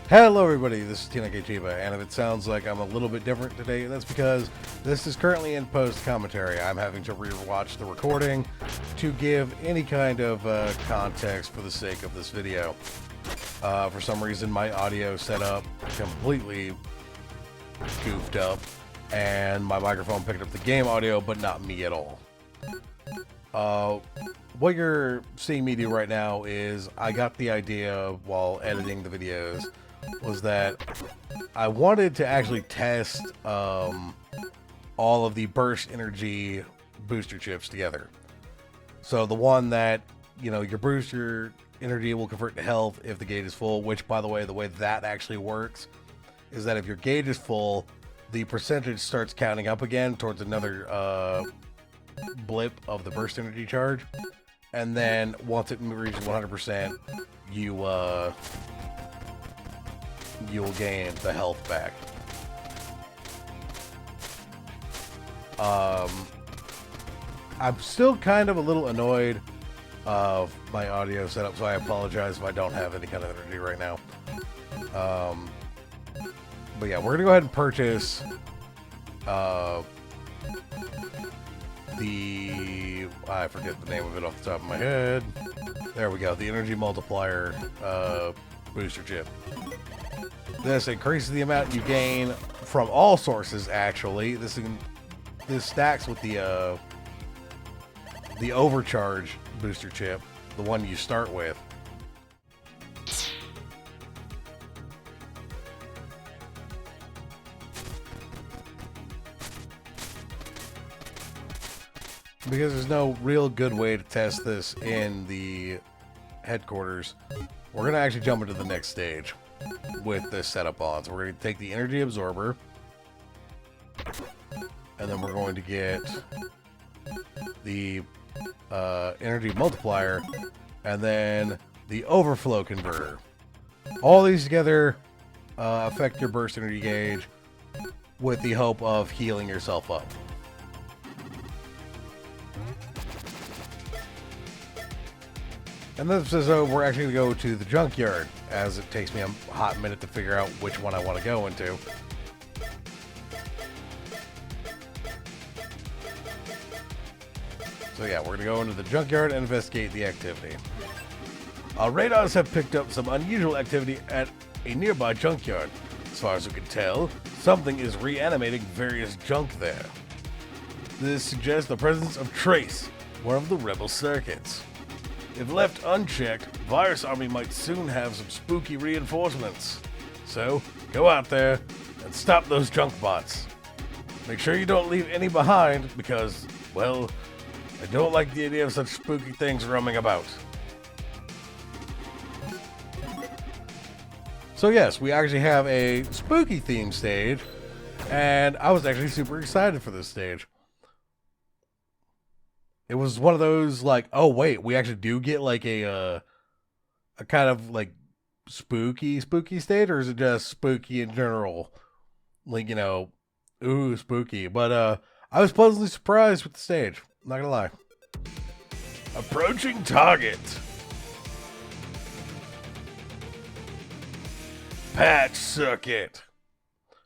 Hello everybody, this is Tina Chiba, and if it sounds like I'm a little bit different today, that's because this is currently in post-commentary. I'm having to re-watch the recording to give any kind of context for the sake of this video. For some reason, my audio setup completely goofed up, and my microphone picked up the game audio, but not me at all. What you're seeing me do right now is I got the idea while editing the videos was that I wanted to actually test all of the burst energy booster chips together. So the one that, you know, your booster energy will convert to health if the gauge is full, which, by the way that actually works is that if your gauge is full, the percentage starts counting up again towards another blip of the burst energy charge, and then once it reaches 100%, you'll gain the health back. I'm still kind of a little annoyed of my audio setup, so I apologize if I don't have any kind of energy right now. But yeah, we're gonna go ahead and purchase I forget the name of it off the top of my head. There we go, the energy multiplier booster chip. This increases the amount you gain from all sources, actually. This stacks with the overcharge booster chip, the one you start with. Because there's no real good way to test this in the headquarters, we're going to actually jump into the next stage with this setup on. So we're going to take the energy absorber, and then we're going to get the energy multiplier, and then the overflow converter. All these together affect your burst energy gauge with the hope of healing yourself up. And then so we're actually going to go to the junkyard, as it takes me a hot minute to figure out which one I want to go into. So yeah, we're going to go into the junkyard and investigate the activity. Our radars have picked up some unusual activity at a nearby junkyard. As far as we can tell, something is reanimating various junk there. This suggests the presence of Trace, one of the rebel circuits. If left unchecked, Virus Army might soon have some spooky reinforcements. So, go out there and stop those junk bots. Make sure you don't leave any behind because, well, I don't like the idea of such spooky things roaming about. So yes, we actually have a spooky theme stage, and I was actually super excited for this stage. It was one of those, like, oh wait, we actually do get like a kind of like spooky state, or is it just spooky in general? Like, you know, ooh, spooky. But I was pleasantly surprised with the stage, I'm not gonna lie. Approaching target. Patch Circuit,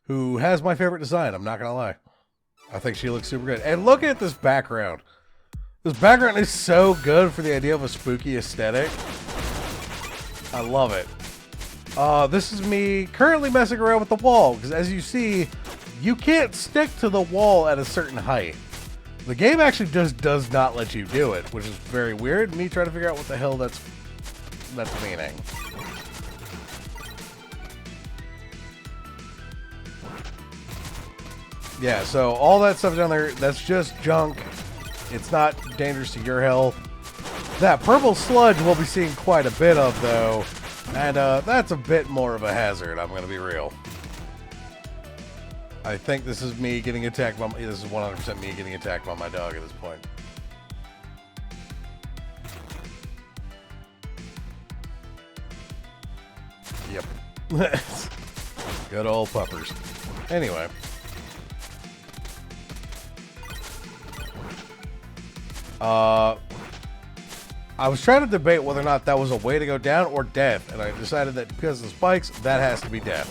who has my favorite design, I'm not gonna lie. I think she looks super good. And look at this background. This background is so good for the idea of a spooky aesthetic. I love it. This is me currently messing around with the wall, because as you see, you can't stick to the wall at a certain height. The game actually just does not let you do it, which is very weird. Me trying to figure out what the hell that's meaning. Yeah, so all that stuff down there, that's just junk. It's not dangerous to your health. That purple sludge we'll be seeing quite a bit of, though. And that's a bit more of a hazard, I'm going to be real. I think this is me getting attacked by... This is 100% me getting attacked by my dog at this point. Yep. Good old puppers. Anyway. I was trying to debate whether or not that was a way to go down or death, and I decided that because of the spikes, that has to be death.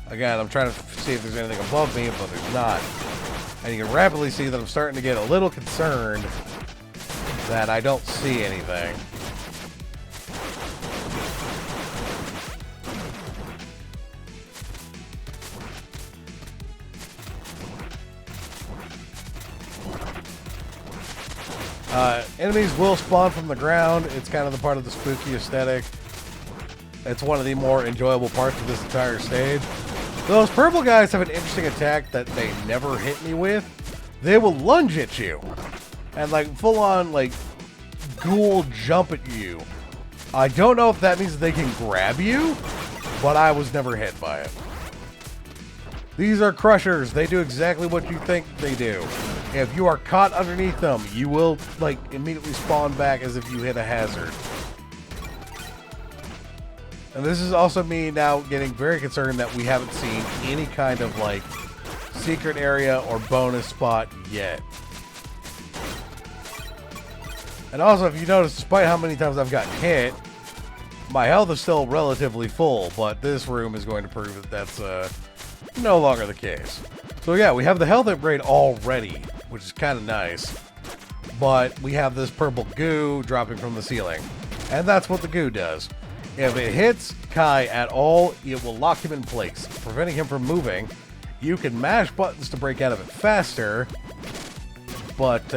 Again, I'm trying to see if there's anything above me, but there's not. And you can rapidly see that I'm starting to get a little concerned that I don't see anything. Enemies will spawn from the ground. It's kind of the part of the spooky aesthetic. It's one of the more enjoyable parts of this entire stage. Those purple guys have an interesting attack that they never hit me with. They will lunge at you and like full on like ghoul jump at you. I don't know if that means they can grab you, but I was never hit by it. These are crushers. They do exactly what you think they do. If you are caught underneath them, you will like immediately spawn back as if you hit a hazard. And this is also me now getting very concerned that we haven't seen any kind of like secret area or bonus spot yet. And also, if you notice, despite how many times I've gotten hit, my health is still relatively full, but this room is going to prove that that's no longer the case. So yeah, we have the health upgrade already, which is kind of nice. But we have this purple goo dropping from the ceiling. And that's what the goo does. If it hits Kai at all, it will lock him in place, preventing him from moving. You can mash buttons to break out of it faster, but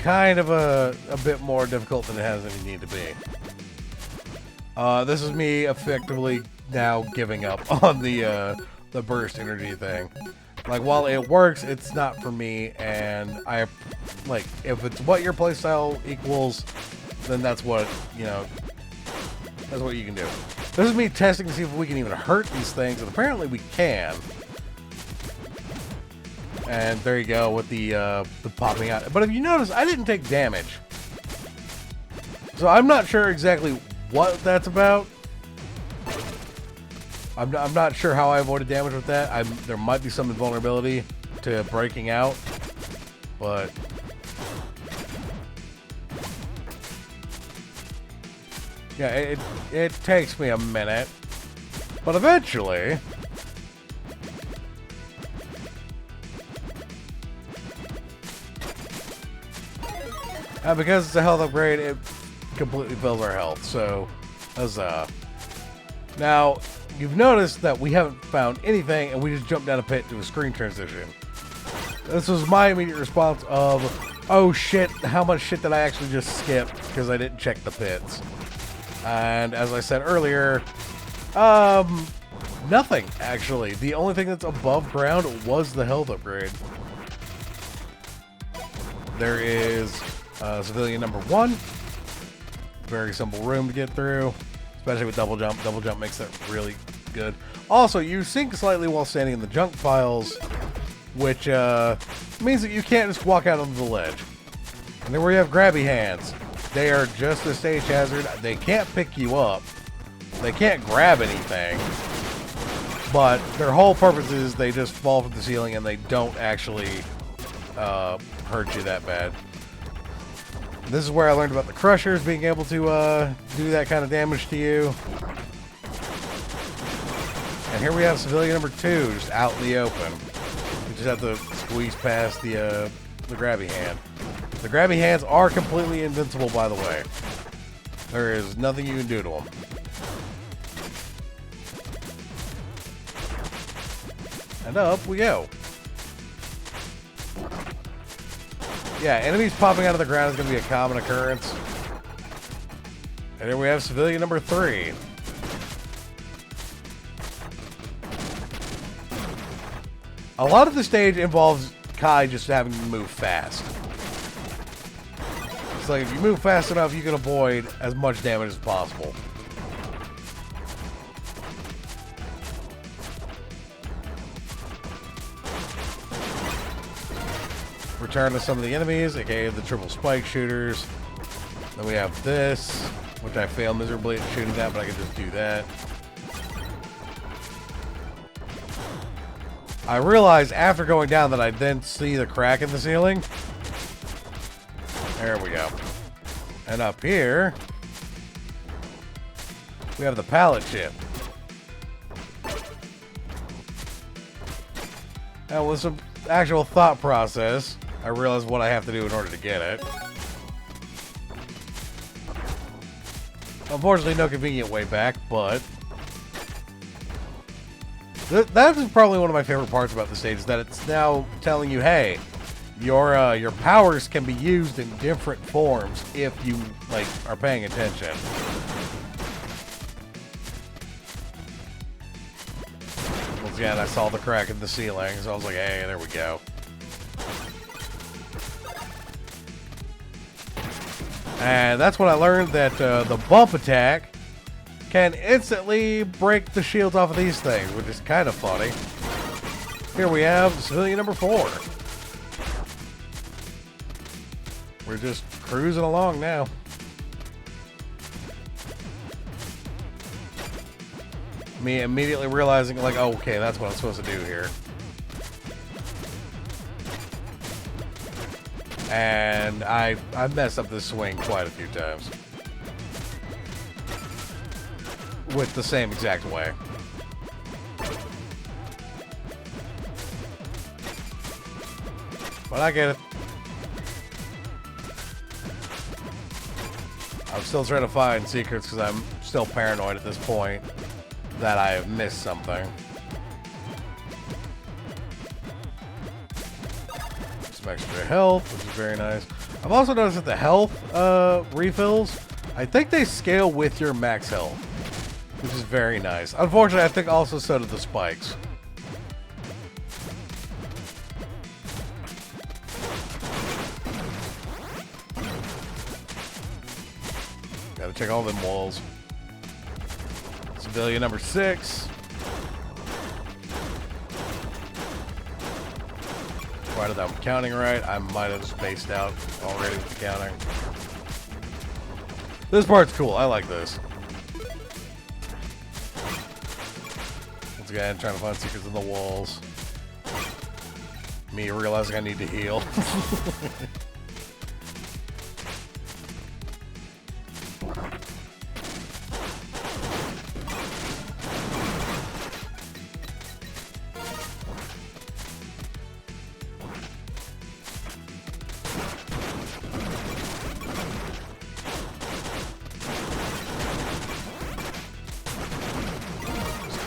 kind of a bit more difficult than it has any need to be. This is me effectively now giving up on the burst energy thing. Like, while it works, it's not for me, and I like if it's what your playstyle equals, then that's what that's what you can do. This is me testing to see if we can even hurt these things, and apparently we can. And there you go with the popping out. But if you notice, I didn't take damage, so I'm not sure exactly what that's about. I'm not sure how I avoided damage with that. There might be some invulnerability to breaking out, but yeah, it takes me a minute, but eventually. And because it's a health upgrade, it completely fills our health, so huzzah. Now, you've noticed that we haven't found anything, and we just jumped down a pit to a screen transition. This was my immediate response of, oh shit, how much shit did I actually just skip because I didn't check the pits? And as I said earlier, nothing, actually. The only thing that's above ground was the health upgrade. There is civilian number 1. Very simple room to get through, especially with double jump. Double jump makes that really good. Also, you sink slightly while standing in the junk piles, which means that you can't just walk out onto the ledge. And then we have grabby hands. They are just a stage hazard. They can't pick you up. They can't grab anything. But their whole purpose is they just fall from the ceiling and they don't actually hurt you that bad. This is where I learned about the crushers being able to do that kind of damage to you. And here we have civilian number 2 just out in the open. You just have to squeeze past the grabby hand. The grabby hands are completely invincible, by the way. There is nothing you can do to them. And up we go. Yeah, enemies popping out of the ground is going to be a common occurrence. And here we have civilian number 3. A lot of the stage involves Kai just having to move fast. It's like if you move fast enough, you can avoid as much damage as possible. Return to some of the enemies, aka the triple spike shooters. Then we have this, which I fail miserably at shooting that, but I can just do that. I realized after going down that I then see the crack in the ceiling. There we go. And up here, we have the pallet chip. Now, with some actual thought process, I realized what I have to do in order to get it. Unfortunately, no convenient way back, but that is probably one of my favorite parts about the stage, is that it's now telling you, hey, your powers can be used in different forms if you like are paying attention. Once again, I saw the crack in the ceiling, so I was like, hey, there we go. And that's when I learned that the bump attack can instantly break the shields off of these things, which is kind of funny. Here we have civilian number 4. We're just cruising along now. Me immediately realizing, like, oh, okay, that's what I'm supposed to do here. And I messed up this swing quite a few times. With the same exact way. But I get it. I'm still trying to find secrets because I'm still paranoid at this point that I have missed something. Some extra health, which is very nice. I've also noticed that the health refills, I think they scale with your max health, which is very nice. Unfortunately, I think also so do the spikes. Gotta check all them walls. Civilian number 6. Provided I'm counting right. I might have spaced out already with the counting. This part's cool. I like this. Once again, trying to find secrets in the walls. Me realizing I need to heal.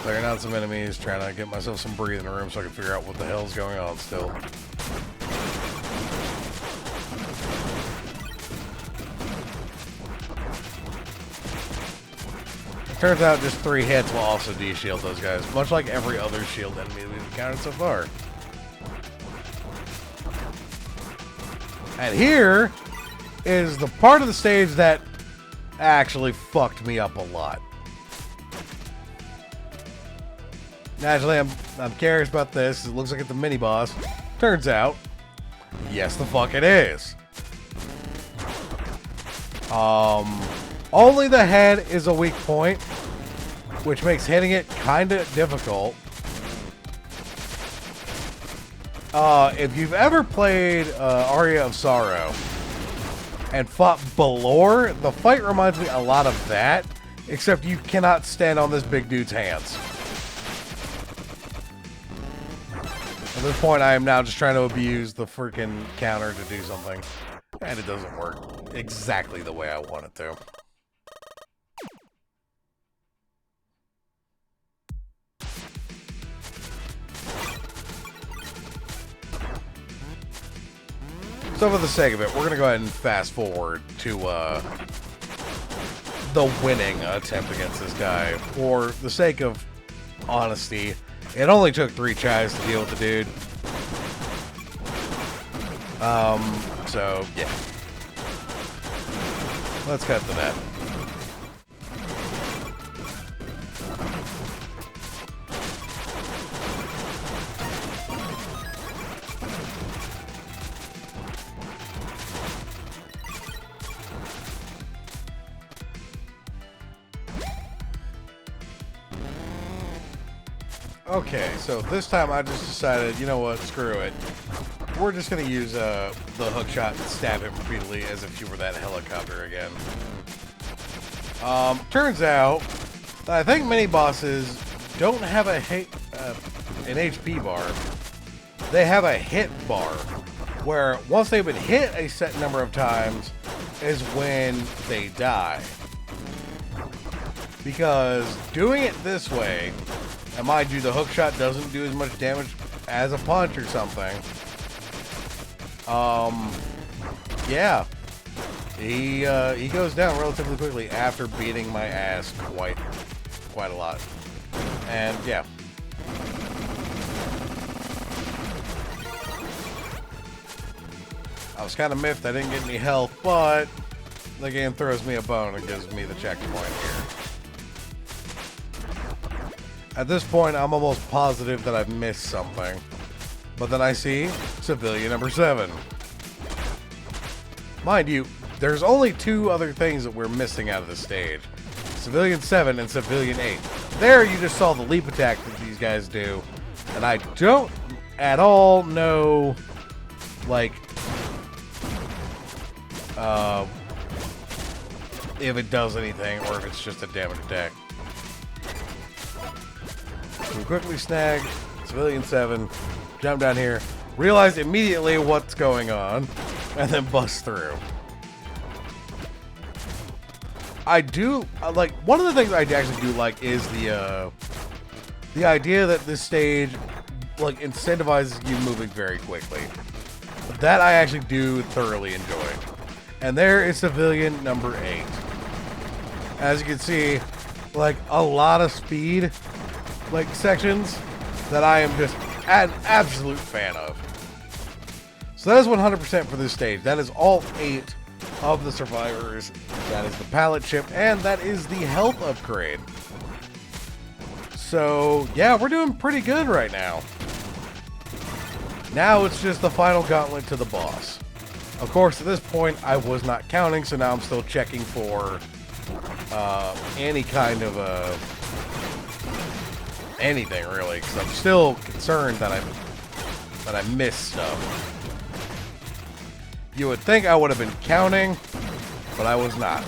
Clearing out some enemies, trying to get myself some breathing room so I can figure out what the hell's going on still. Turns out just 3 hits will also de-shield those guys, much like every other shield enemy we've encountered so far. And here is the part of the stage that actually fucked me up a lot. Naturally, I'm curious about this. It looks like it's a mini-boss. Turns out, yes the fuck it is. Only the head is a weak point, which makes hitting it kinda difficult. If you've ever played Aria of Sorrow and fought Balor, the fight reminds me a lot of that, except you cannot stand on this big dude's hands. At this point, I am now just trying to abuse the freaking counter to do something, and it doesn't work exactly the way I want it to. So for the sake of it, we're going to go ahead and fast forward to the winning attempt against this guy. For the sake of honesty, it only took 3 tries to deal with the dude. So, yeah. Let's cut to that. Okay, so this time I just decided, you know what, screw it. We're just going to use the hook shot and stab him repeatedly as if you were that helicopter again. Turns out that I think mini bosses don't have an HP bar. They have a hit bar, where once they've been hit a set number of times is when they die. Because doing it this way, and mind you, the hook shot doesn't do as much damage as a punch or something. Yeah. He goes down relatively quickly after beating my ass quite a lot. And yeah. I was kind of miffed I didn't get any health, but the game throws me a bone and gives me the checkpoint here. At this point, I'm almost positive that I've missed something. But then I see civilian number 7. Mind you, there's only 2 other things that we're missing out of the stage. Civilian 7 and Civilian 8. There you just saw the leap attack that these guys do. And I don't at all know, like, if it does anything or if it's just a damage attack. We quickly snag Civilian 7, jump down here, realize immediately what's going on, and then bust through. I do like, one of the things I actually do like is the idea that this stage like incentivizes you moving very quickly. That I actually do thoroughly enjoy. And there is civilian number 8. As you can see, like a lot of speed like sections that I am just an absolute fan of. So that is 100% for this stage. That is all 8 of the survivors. That is the pallet chip, and that is the health upgrade. So yeah, we're doing pretty good right now. Now it's just the final gauntlet to the boss. Of course, at this point, I was not counting, so now I'm still checking for any kind of anything really, because I'm still concerned that I missed stuff. You would think I would have been counting, but I was not.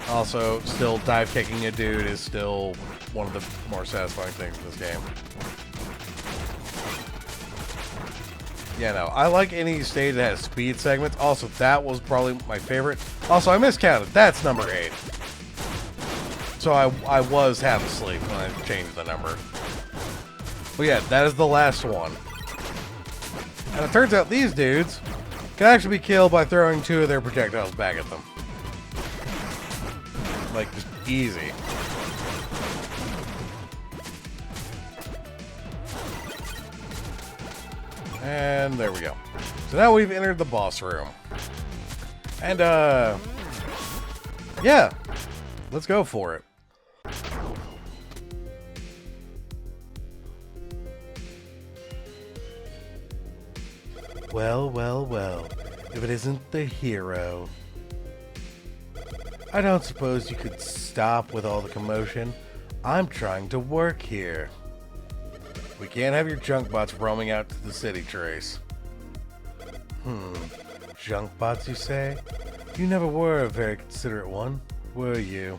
Also, still dive kicking a dude is still one of the more satisfying things in this game. Yeah, no, I like any stage that has speed segments. Also, that was probably my favorite. Also, I miscounted. That's number 8. So I was half asleep when I changed the number. But yeah, that is the last one. And it turns out these dudes can actually be killed by throwing 2 of their projectiles back at them. Like, just easy. And there we go. So now we've entered the boss room. And, yeah. Let's go for it. Well, well, well. If it isn't the hero. I don't suppose you could stop with all the commotion. I'm trying to work here. We can't have your junk bots roaming out to the city, Trace. Junk bots, you say? You never were a very considerate one, were you?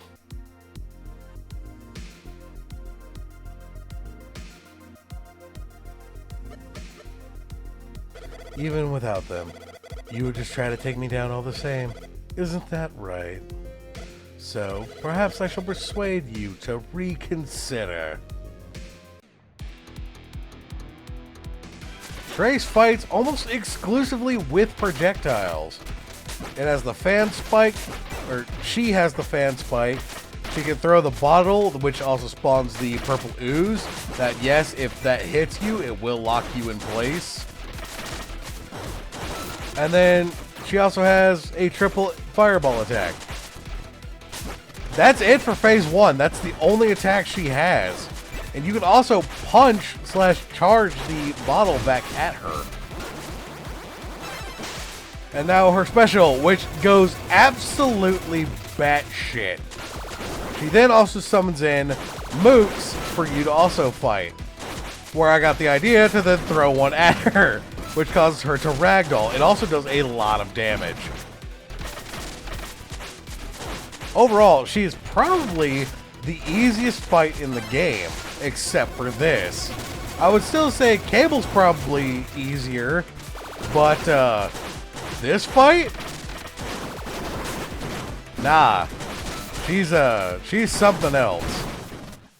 Even without them, you would just try to take me down all the same. Isn't that right? So, perhaps I shall persuade you to reconsider. Trace fights almost exclusively with projectiles. It has the fan spike, or she has the fan spike. She can throw the bottle, which also spawns the purple ooze. That, yes, if that hits you, it will lock you in place. And then she also has a triple fireball attack. That's it for phase 1. That's the only attack she has. And you can also punch/charge the bottle back at her. And now her special, which goes absolutely batshit. She then also summons in mooks for you to also fight. Where I got the idea to then throw one at her, which causes her to ragdoll. It also does a lot of damage. Overall, she is probably the easiest fight in the game, except for this. I would still say Cable's probably easier, but this fight? Nah. She's something else.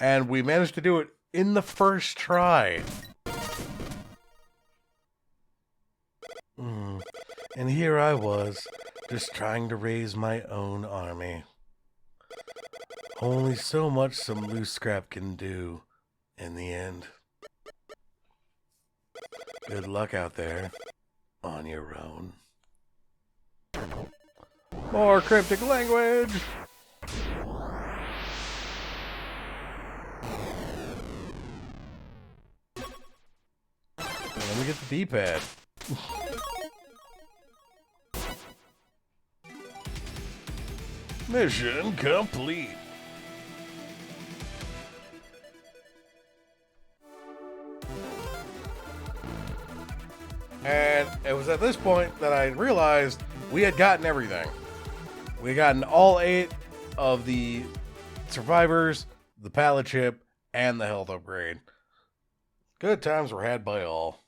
And we managed to do it in the first try. And here I was, just trying to raise my own army. Only so much some loose scrap can do in the end. Good luck out there on your own. More cryptic language! Let me get the D-pad. Mission complete. And it was at this point that I realized we had gotten everything. We had gotten all 8 of the survivors, the pallet chip, and the health upgrade. Good times were had by all.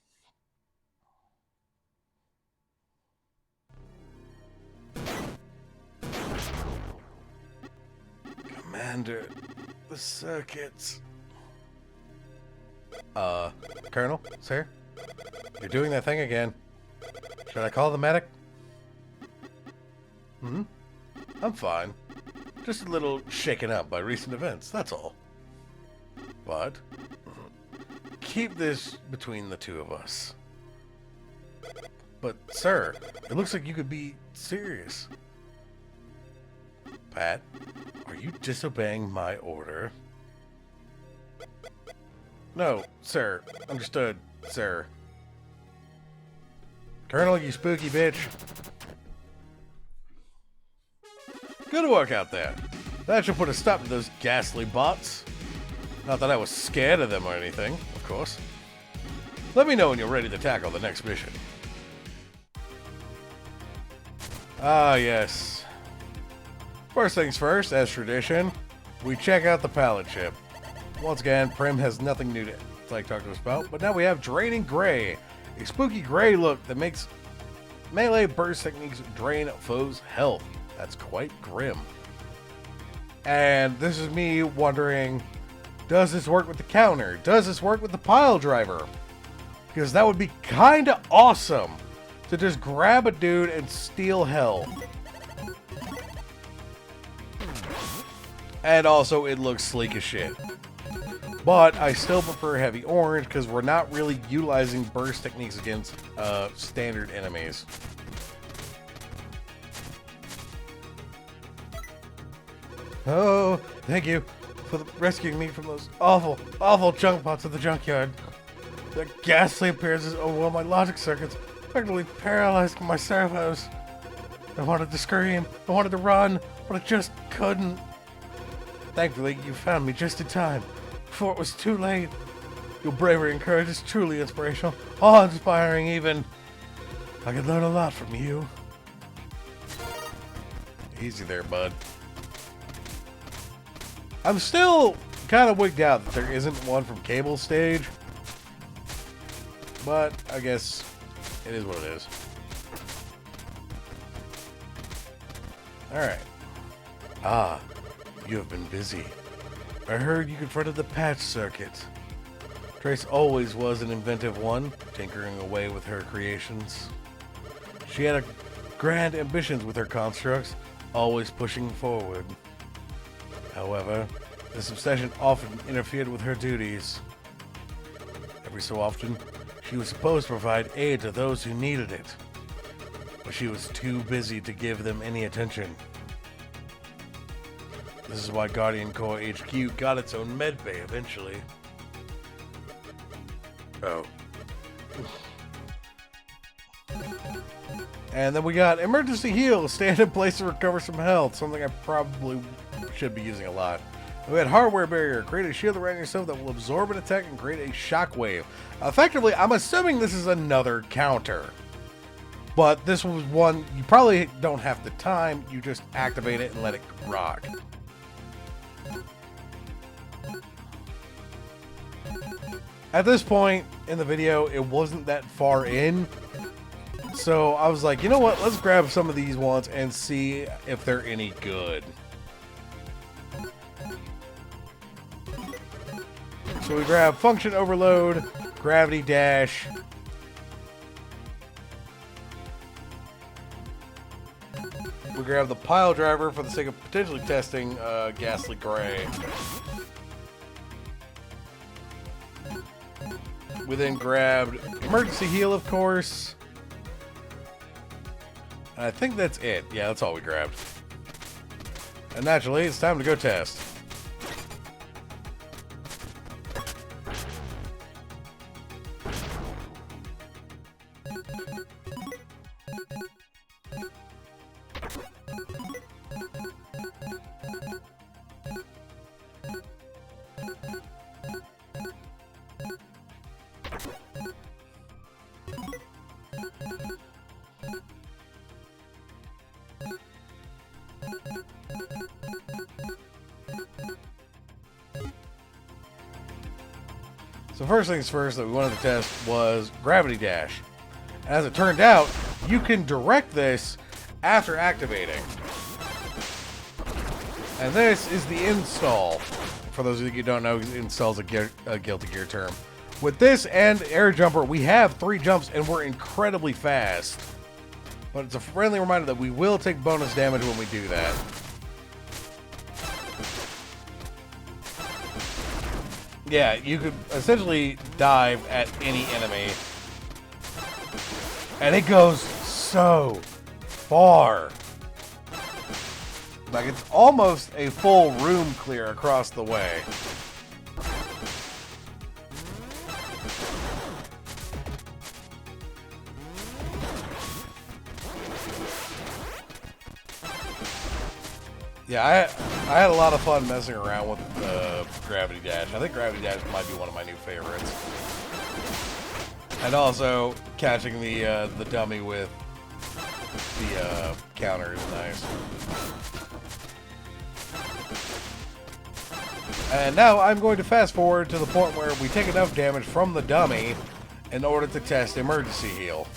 Commander, the circuits. Colonel, sir? You're doing that thing again. Should I call the medic? I'm fine. Just a little shaken up by recent events, that's all. But keep this between the two of us. But, sir, it looks like you could be serious. Pat, are you disobeying my order? No, sir. Understood, sir. Colonel, you spooky bitch. Good work out there. That should put a stop to those ghastly bots. Not that I was scared of them or anything, of course. Let me know when you're ready to tackle the next mission. Ah, yes. First things first, as tradition, we check out the pallet chip. Once again, Prim has nothing new to talk to us about, but now we have Draining Gray, a spooky gray look that makes melee burst techniques drain foes' health. That's quite grim. And this is me wondering, does this work with the counter? Does this work with the pile driver? Because that would be kind of awesome to just grab a dude and steal health. And also, it looks sleek as shit. But I still prefer heavy orange because we're not really utilizing burst techniques against standard enemies. Oh, thank you for rescuing me from those awful, awful junk pots at the junkyard. Their ghastly appearances overwhelmed my logic circuits, effectively paralyzed my servos. I wanted to scream, I wanted to run, but I just couldn't. Thankfully, you found me just in time, before it was too late. Your bravery and courage is truly inspirational, awe-inspiring even. I could learn a lot from you. Easy there, bud. I'm still kind of wigged out that there isn't one from Cable Stage. But I guess it is what it is. Alright. Ah, you have been busy. I heard you confronted the patch circuit. Trace always was an inventive one, tinkering away with her creations. She had grand ambitions with her constructs, always pushing forward. However, this obsession often interfered with her duties. Every so often, she was supposed to provide aid to those who needed it, but she was too busy to give them any attention. This is why Guardian Corps HQ got its own medbay eventually. Oh. And then we got emergency heal, stand in place to recover some health, something I probably should be using a lot. We had hardware barrier, create a shield around yourself that will absorb an attack and create a shockwave. Effectively, I'm assuming this is another counter. But this was one you probably don't have the time, you just activate it and let it rock. At this point in the video, it wasn't that far in. So I was like, you know what, let's grab some of these ones and see if they're any good. So we grab Function Overload, Gravity Dash, we grab the Pile Driver for the sake of potentially testing Ghastly Gray. We then grabbed Emergency Heal, of course. And I think that's it. Yeah, that's all we grabbed. And naturally, it's time to go test. So first things first that we wanted to test was Gravity Dash. As it turned out, you can direct this after activating. And this is the install. For those of you who don't know, install is a Guilty Gear term. With this and Air Jumper, we have 3 jumps and we're incredibly fast. But it's a friendly reminder that we will take bonus damage when we do that. Yeah, you could essentially dive at any enemy. And it goes so far. Like, it's almost a full room clear across the way. Yeah, I had a lot of fun messing around with Gravity Dash. I think Gravity Dash might be one of my new favorites. And also, catching the dummy with the counter is nice. And now I'm going to fast forward to the point where we take enough damage from the dummy in order to test Emergency Heal.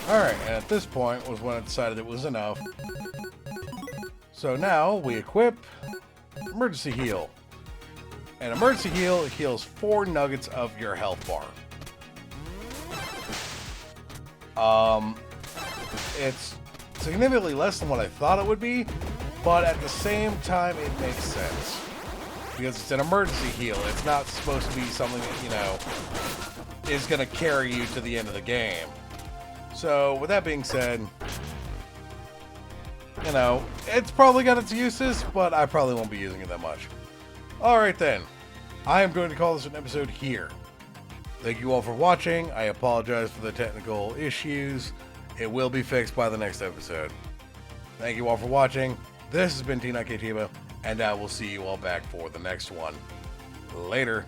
Alright, and at this point was when I decided it was enough. So now we equip Emergency Heal. And Emergency Heal heals 4 nuggets of your health bar. It's significantly less than what I thought it would be, but at the same time it makes sense. Because it's an emergency heal. It's not supposed to be something that, you know, is going to carry you to the end of the game. So, with that being said, you know, it's probably got its uses, but I probably won't be using it that much. Alright then, I am going to call this an episode here. Thank you all for watching. I apologize for the technical issues. It will be fixed by the next episode. Thank you all for watching. This has been T9K Tiba, and I will see you all back for the next one. Later.